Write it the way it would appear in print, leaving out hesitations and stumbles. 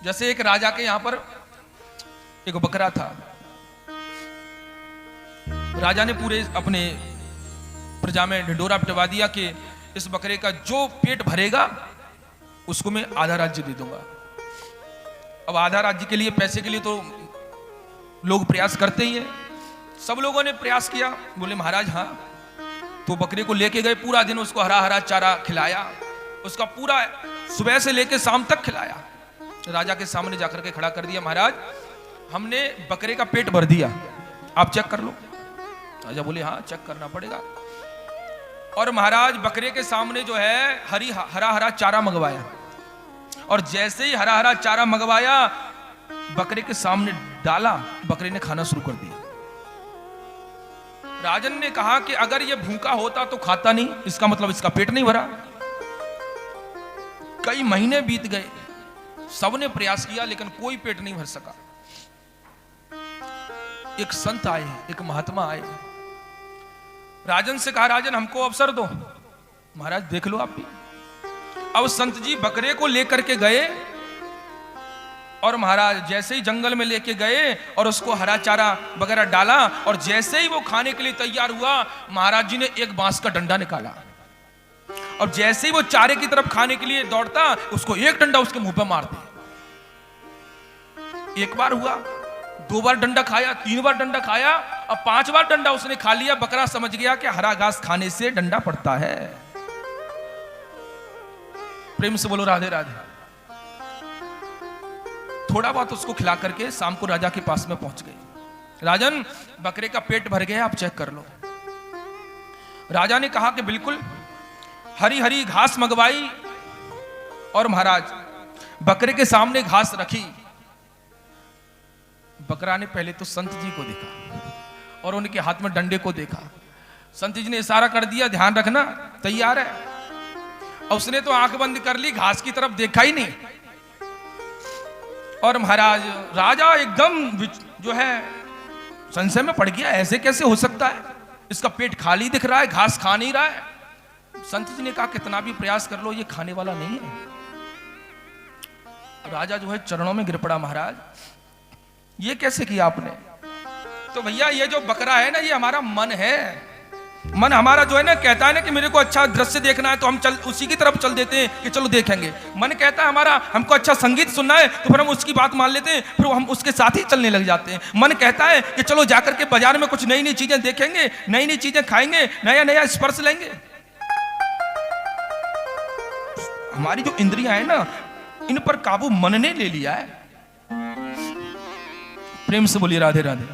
जैसे एक राजा के यहां पर एक बकरा था। राजा ने पूरे अपने प्रजा में ढिंढोरा पिटवा दिया कि इस बकरे का जो पेट भरेगा उसको मैं आधा राज्य दे दूंगा। अब आधा राज्य के लिए, पैसे के लिए तो लोग प्रयास करते ही हैं। सब लोगों ने प्रयास किया, बोले महाराज हाँ। तो बकरे को लेके गए, पूरा दिन उसको हरा हरा चारा खिलाया, उसका पूरा सुबह से लेके शाम तक खिलाया। राजा के सामने जाकर के खड़ा कर दिया, महाराज हमने बकरे का पेट भर दिया, आप चेक कर लो। राजा बोले हाँ चेक करना पड़ेगा। और महाराज बकरे के सामने जो है हरा हरा चारा मंगवाया, और जैसे ही हरा हरा चारा मंगवाया बकरे के सामने डाला, बकरे ने खाना शुरू कर दिया। राजन ने कहा कि अगर ये भूखा होता तो खाता नहीं, इसका मतलब इसका पेट नहीं भरा। कई महीने बीत गए, सबने प्रयास किया लेकिन कोई पेट नहीं भर सका। एक संत आए, एक महात्मा आए, राजन से कहा राजन हमको अवसर दो। महाराज देख लो आप भी। अब संत जी बकरे को लेकर के गए, और महाराज जैसे ही जंगल में लेके गए और उसको हरा चारा वगैरह डाला, और जैसे ही वो खाने के लिए तैयार हुआ, महाराज जी ने एक बांस का डंडा निकाला, और जैसे ही वो चारे की तरफ खाने के लिए दौड़ता, उसको एक डंडा उसके मुंह पे मार दिया। एक बार हुआ, 2 बार डंडा खाया, 3 बार डंडा खाया, अब 5 बार डंडा उसने खा लिया। बकरा समझ गया कि हरा घास खाने से डंडा पड़ता है। प्रेम से बोलो राधे राधे। थोड़ा बहुत उसको खिला करके शाम को राजा के पास में पहुंच गए। राजन बकरे का पेट भर गया, आप चेक कर लो। राजा ने कहा कि बिल्कुल। हरी हरी घास मंगवाई, और महाराज बकरे के सामने घास रखी। बकरा ने पहले तो संत जी को देखा और उनके हाथ में डंडे को देखा। संत जी ने इशारा कर दिया ध्यान रखना, तैयार है। और उसने तो आंख बंद कर ली, घास की तरफ देखा ही नहीं। और महाराज राजा एकदम जो है संशय में पड़ गया, ऐसे कैसे हो सकता है, इसका पेट खाली दिख रहा है, घास खा नहीं रहा है। संत जी ने कहा कितना भी प्रयास कर लो ये खाने वाला नहीं है। राजा जो है चरणों में गिर पड़ा, महाराज ये कैसे किया आपने? तो भैया ये जो बकरा है ना, ये हमारा मन है। मन हमारा जो है ना कहता है ना कि मेरे को अच्छा दृश्य देखना है, तो हम उसी की तरफ चल देते हैं कि चलो देखेंगे। मन कहता है हमारा हमको अच्छा संगीत सुनना है, तो फिर हम उसकी बात मान लेते हैं, फिर हम उसके साथ ही चलने लग जाते हैं। मन कहता है कि चलो जाकर के बाजार में कुछ नई नई चीजें देखेंगे, नई नई चीजें खाएंगे, नया नया स्पर्श लेंगे। हमारी जो इंद्रियां है ना, इन पर काबू मन ने ले लिया है। प्रेम से बोलिए राधे राधे।